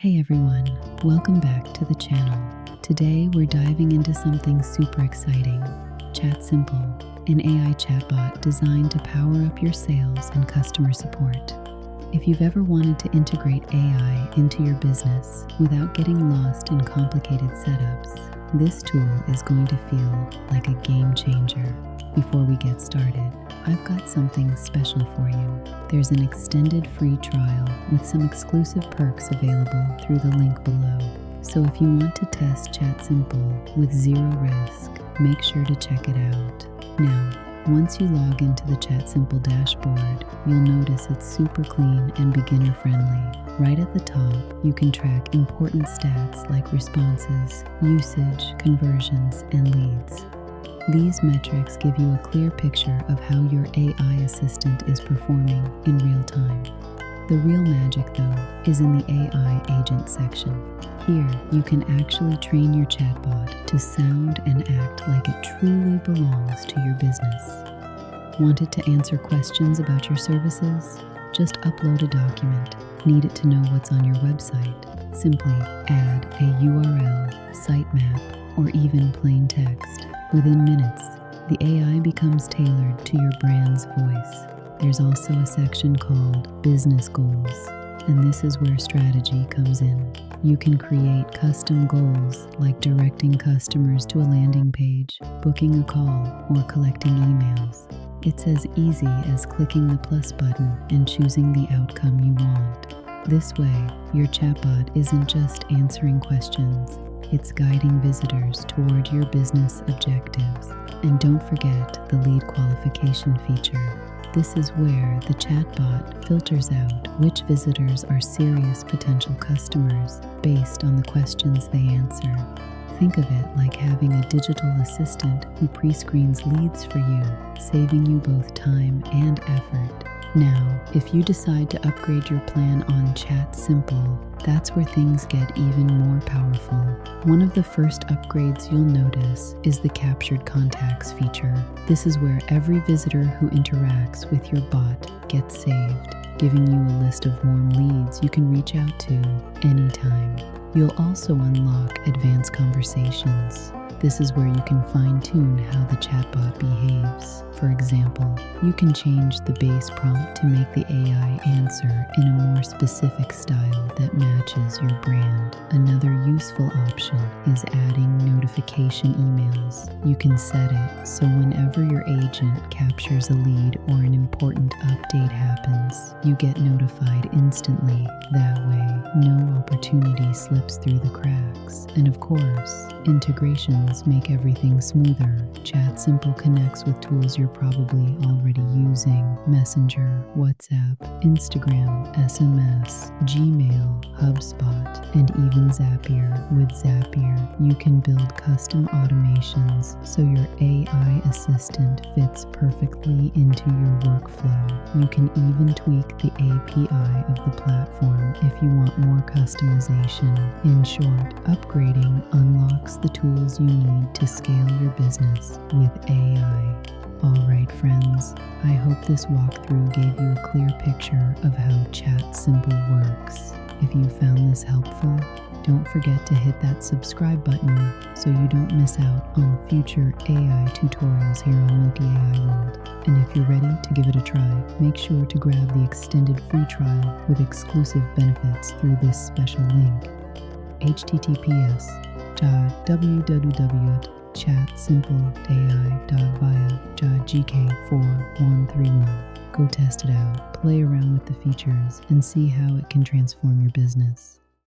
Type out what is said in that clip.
Hey everyone, welcome back to the channel. Today we're diving into something super exciting, Chatsimple, an AI chatbot designed to power up your sales and customer support. If you've ever wanted to integrate AI into your business without getting lost in complicated setups, this tool is going to feel like a game changer. Before we get started, I've got something special for you. There's an extended free trial with some exclusive perks available through the link below. So if you want to test Chatsimple with zero risk, make sure to check it out. Now, once you log into the Chatsimple dashboard, you'll notice it's super clean and beginner-friendly. Right at the top, you can track important stats like responses, usage, conversions, and leads. These metrics give you a clear picture of how your AI assistant is performing in real time. The real magic, though, is in the AI agent section. Here, you can actually train your chatbot to sound and act like it truly belongs to your business. Want it to answer questions about your services? Just upload a document. Need it to know what's on your website? Simply add a URL, sitemap, or even plain text. Within minutes, the AI becomes tailored to your brand's voice. There's also a section called Business Goals, and this is where strategy comes in. You can create custom goals like directing customers to a landing page, booking a call, or collecting emails. It's as easy as clicking the plus button and choosing the outcome you want. This way, your chatbot isn't just answering questions, it's guiding visitors toward your business objectives. And don't forget the lead qualification feature. This is where the chatbot filters out which visitors are serious potential customers based on the questions they answer. Think of it like having a digital assistant who pre-screens leads for you, saving you both time and effort. Now, if you decide to upgrade your plan on Chatsimple, that's where things get even more powerful. One of the first upgrades you'll notice is the captured contacts feature. This is where every visitor who interacts with your bot gets saved, giving you a list of warm leads you can reach out to anytime. You'll also unlock advanced conversations. This is where you can fine-tune how the chatbot behaves. For example, you can change the base prompt to make the AI answer in a more specific style that matches your brand. Another useful option is adding notification emails. You can set it so whenever your agent captures a lead or an important update happens, you get notified instantly. That way, no opportunity slips through the cracks. And of course, integrations make everything smoother. Chatsimple connects with tools you're probably already using: Messenger, WhatsApp, Instagram, SMS, Gmail, HubSpot, and even Zapier. With Zapier, you can build custom automations so your AI assistant fits perfectly into your workflow. You can even tweak the API of the platform if you want more customization. In short, upgrading unlocks the tools you need to scale your business with AI. Alright friends, I hope this walkthrough gave you a clear picture of how Chatsimple works. If you found this helpful, don't forget to hit that subscribe button so you don't miss out on future AI tutorials here on Milky AI World. And if you're ready to give it a try, make sure to grab the extended free trial with exclusive benefits through this special link: https://chatsimple.ai.via.gk4131. Go test it out, play around with the features, and see how it can transform your business.